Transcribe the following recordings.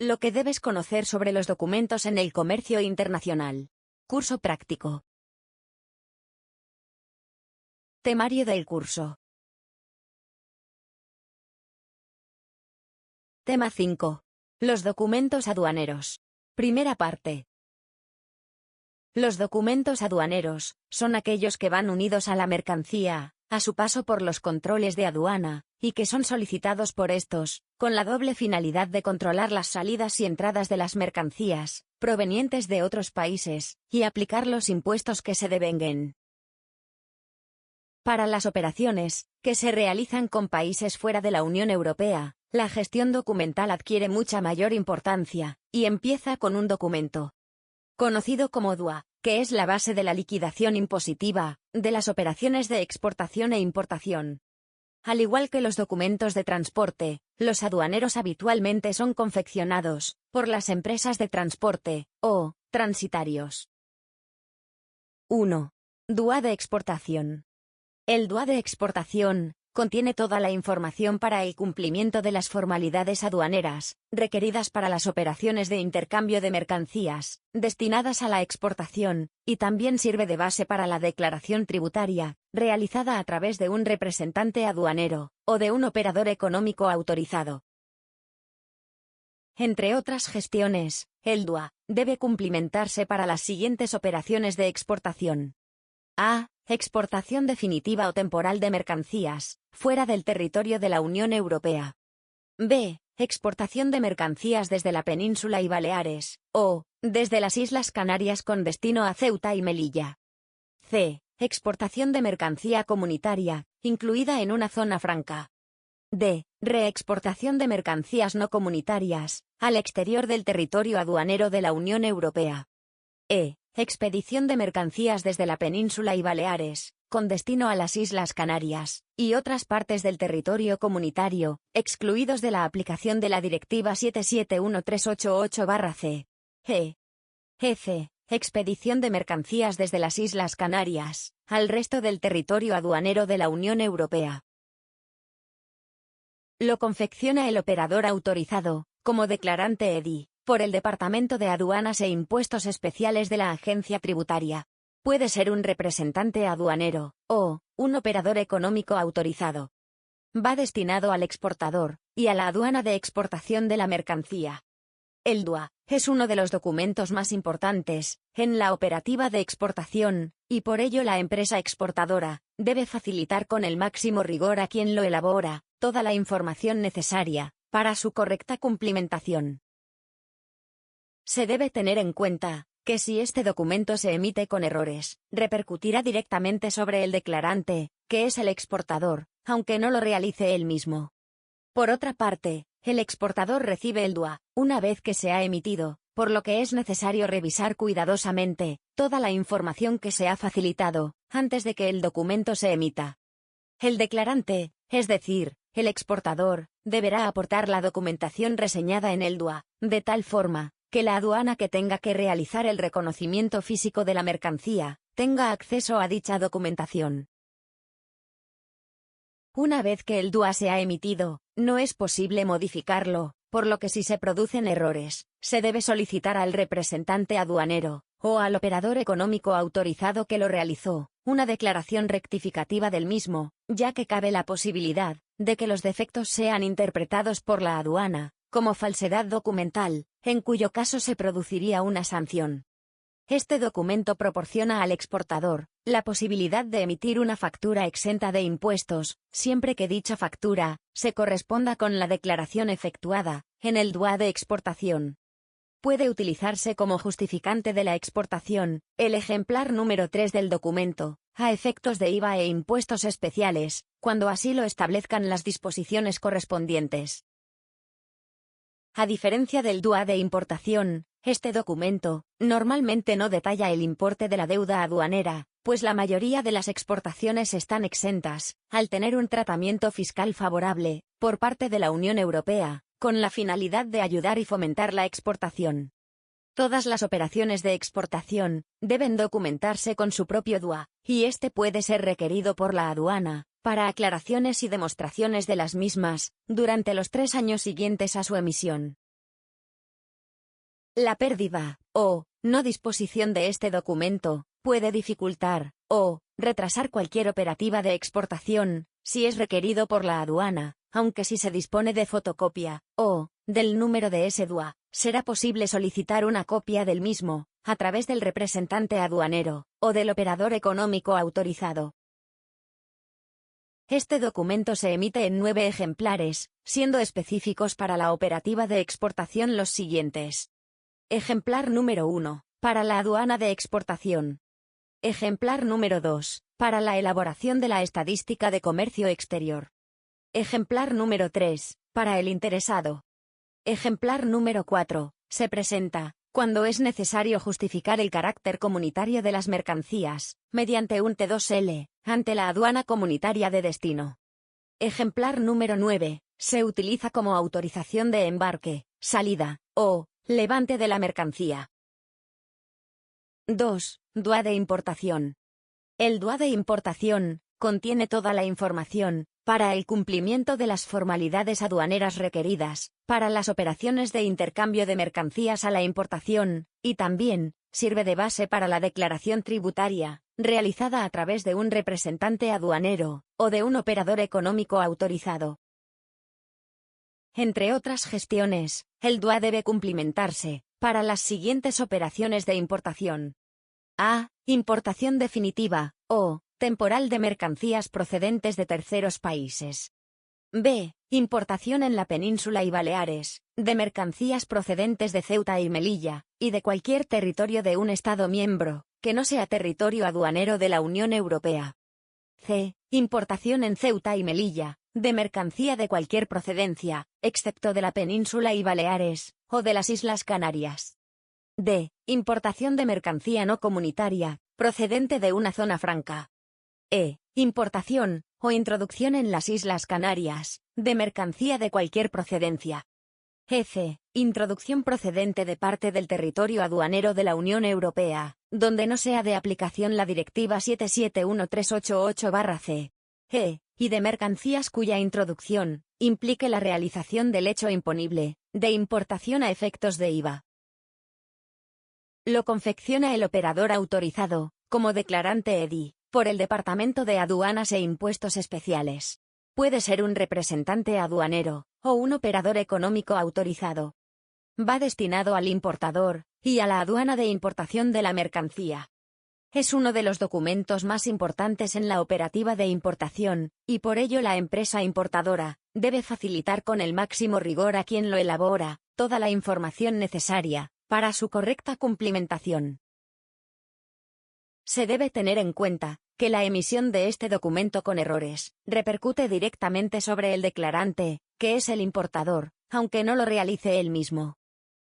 Lo que debes conocer sobre los documentos en el comercio internacional. Curso práctico. Temario del curso. Tema 5. Los documentos aduaneros. Primera parte. Los documentos aduaneros son aquellos que van unidos a la mercancía, a su paso por los controles de aduana, y que son solicitados por estos, con la doble finalidad de controlar las salidas y entradas de las mercancías, provenientes de otros países, y aplicar los impuestos que se devenguen. Para las operaciones, que se realizan con países fuera de la Unión Europea, la gestión documental adquiere mucha mayor importancia, y empieza con un documento conocido como DUA, que es la base de la liquidación impositiva, de las operaciones de exportación e importación. Al igual que los documentos de transporte, los aduaneros habitualmente son confeccionados por las empresas de transporte, o transitarios. 1. DUA de exportación. El DUA de exportación contiene toda la información para el cumplimiento de las formalidades aduaneras, requeridas para las operaciones de intercambio de mercancías, destinadas a la exportación, y también sirve de base para la declaración tributaria, realizada a través de un representante aduanero, o de un operador económico autorizado. Entre otras gestiones, el DUA debe cumplimentarse para las siguientes operaciones de exportación. A. Exportación definitiva o temporal de mercancías, fuera del territorio de la Unión Europea. B. Exportación de mercancías desde la península y Baleares, o desde las Islas Canarias con destino a Ceuta y Melilla. C. Exportación de mercancía comunitaria, incluida en una zona franca. D. Reexportación de mercancías no comunitarias, al exterior del territorio aduanero de la Unión Europea. E. Expedición de mercancías desde la península y Baleares, con destino a las Islas Canarias, y otras partes del territorio comunitario, excluidos de la aplicación de la Directiva 771388/C. G. F. Expedición de mercancías desde las Islas Canarias, al resto del territorio aduanero de la Unión Europea. Lo confecciona el operador autorizado, como declarante EDI, por el Departamento de Aduanas e Impuestos Especiales de la Agencia Tributaria. Puede ser un representante aduanero, o un operador económico autorizado. Va destinado al exportador, y a la aduana de exportación de la mercancía. El DUA es uno de los documentos más importantes en la operativa de exportación, y por ello la empresa exportadora debe facilitar con el máximo rigor a quien lo elabora toda la información necesaria para su correcta cumplimentación. Se debe tener en cuenta que si este documento se emite con errores, repercutirá directamente sobre el declarante, que es el exportador, aunque no lo realice él mismo. Por otra parte, el exportador recibe el DUA una vez que se ha emitido, por lo que es necesario revisar cuidadosamente toda la información que se ha facilitado antes de que el documento se emita. El declarante, es decir, el exportador, deberá aportar la documentación reseñada en el DUA, de tal forma que la aduana que tenga que realizar el reconocimiento físico de la mercancía tenga acceso a dicha documentación. Una vez que el DUA se ha emitido, no es posible modificarlo, por lo que si se producen errores, se debe solicitar al representante aduanero, o al operador económico autorizado que lo realizó, una declaración rectificativa del mismo, ya que cabe la posibilidad de que los defectos sean interpretados por la aduana como falsedad documental, en cuyo caso se produciría una sanción. Este documento proporciona al exportador la posibilidad de emitir una factura exenta de impuestos, siempre que dicha factura se corresponda con la declaración efectuada en el DUA de exportación. Puede utilizarse como justificante de la exportación el ejemplar número 3 del documento, a efectos de IVA e impuestos especiales, cuando así lo establezcan las disposiciones correspondientes. A diferencia del DUA de importación, este documento normalmente no detalla el importe de la deuda aduanera, pues la mayoría de las exportaciones están exentas, al tener un tratamiento fiscal favorable por parte de la Unión Europea, con la finalidad de ayudar y fomentar la exportación. Todas las operaciones de exportación deben documentarse con su propio DUA, y este puede ser requerido por la aduana para aclaraciones y demostraciones de las mismas durante los 3 años siguientes a su emisión. La pérdida, o no disposición de este documento, puede dificultar, o retrasar cualquier operativa de exportación, si es requerido por la aduana, aunque si se dispone de fotocopia, o del número de ese DUA, será posible solicitar una copia del mismo, a través del representante aduanero, o del operador económico autorizado. Este documento se emite en 9 ejemplares, siendo específicos para la operativa de exportación los siguientes. Ejemplar número 1, para la aduana de exportación. Ejemplar número 2, para la elaboración de la estadística de comercio exterior. Ejemplar número 3, para el interesado. Ejemplar número 4, se presenta, cuando es necesario justificar el carácter comunitario de las mercancías, mediante un T2L, ante la aduana comunitaria de destino. Ejemplar número 9, se utiliza como autorización de embarque, salida, o levante de la mercancía. 2. DUA de importación. El DUA de importación contiene toda la información para el cumplimiento de las formalidades aduaneras requeridas para las operaciones de intercambio de mercancías a la importación, y también sirve de base para la declaración tributaria, realizada a través de un representante aduanero o de un operador económico autorizado. Entre otras gestiones, el DUA debe cumplimentarse para las siguientes operaciones de importación. A. Importación definitiva, o temporal de mercancías procedentes de terceros países. B. Importación en la península y Baleares, de mercancías procedentes de Ceuta y Melilla, y de cualquier territorio de un Estado miembro, que no sea territorio aduanero de la Unión Europea. C. Importación en Ceuta y Melilla, de mercancía de cualquier procedencia, excepto de la península y Baleares, o de las Islas Canarias. D. Importación de mercancía no comunitaria, procedente de una zona franca. E. Importación, o introducción en las Islas Canarias, de mercancía de cualquier procedencia. F. Introducción procedente de parte del territorio aduanero de la Unión Europea, donde no sea de aplicación la Directiva 771388/C. E. Y de mercancías cuya introducción implique la realización del hecho imponible, de importación a efectos de IVA. Lo confecciona el operador autorizado, como declarante EDI, por el Departamento de Aduanas e Impuestos Especiales. Puede ser un representante aduanero, o un operador económico autorizado. Va destinado al importador, y a la aduana de importación de la mercancía. Es uno de los documentos más importantes en la operativa de importación, y por ello la empresa importadora debe facilitar con el máximo rigor a quien lo elabora toda la información necesaria para su correcta cumplimentación. Se debe tener en cuenta que la emisión de este documento con errores repercute directamente sobre el declarante, que es el importador, aunque no lo realice él mismo.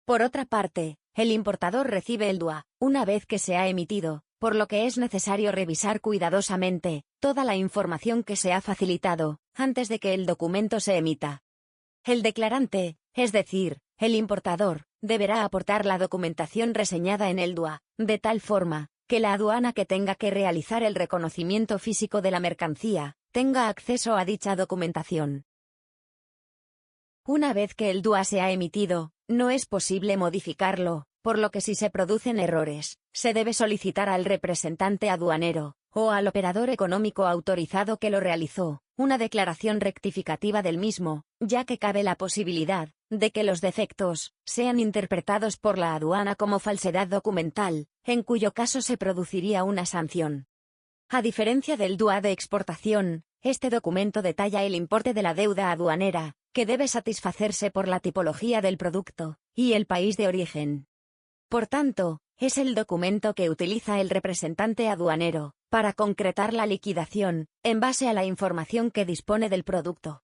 Por otra parte, el importador recibe el DUA una vez que se ha emitido, por lo que es necesario revisar cuidadosamente toda la información que se ha facilitado antes de que el documento se emita. El declarante, es decir, el importador, deberá aportar la documentación reseñada en el DUA, de tal forma que la aduana que tenga que realizar el reconocimiento físico de la mercancía tenga acceso a dicha documentación. Una vez que el DUA se ha emitido, no es posible modificarlo, por lo que si se producen errores, se debe solicitar al representante aduanero, o al operador económico autorizado que lo realizó, una declaración rectificativa del mismo, ya que cabe la posibilidad de que los defectos sean interpretados por la aduana como falsedad documental, en cuyo caso se produciría una sanción. A diferencia del DUA de exportación, este documento detalla el importe de la deuda aduanera, que debe satisfacerse por la tipología del producto y el país de origen. Por tanto, es el documento que utiliza el representante aduanero para concretar la liquidación, en base a la información que dispone del producto.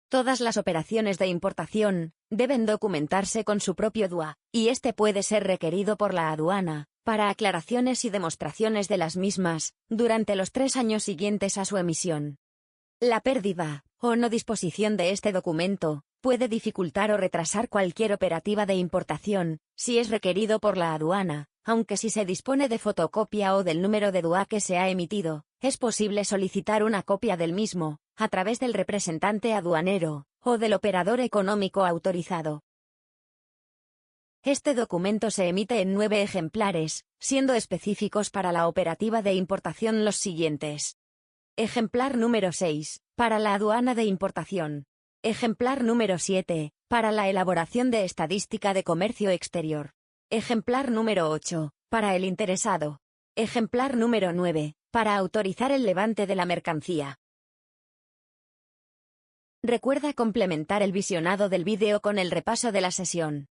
Todas las operaciones de importación deben documentarse con su propio DUA, y este puede ser requerido por la aduana para aclaraciones y demostraciones de las mismas durante los 3 años siguientes a su emisión. La pérdida o no disposición de este documento puede dificultar o retrasar cualquier operativa de importación, si es requerido por la aduana, aunque si se dispone de fotocopia o del número de DUA que se ha emitido, es posible solicitar una copia del mismo, a través del representante aduanero, o del operador económico autorizado. Este documento se emite en 9 ejemplares, siendo específicos para la operativa de importación los siguientes. Ejemplar número 6, para la aduana de importación. Ejemplar número 7, para la elaboración de estadística de comercio exterior. Ejemplar número 8, para el interesado. Ejemplar número 9, para autorizar el levante de la mercancía. Recuerda complementar el visionado del vídeo con el repaso de la sesión.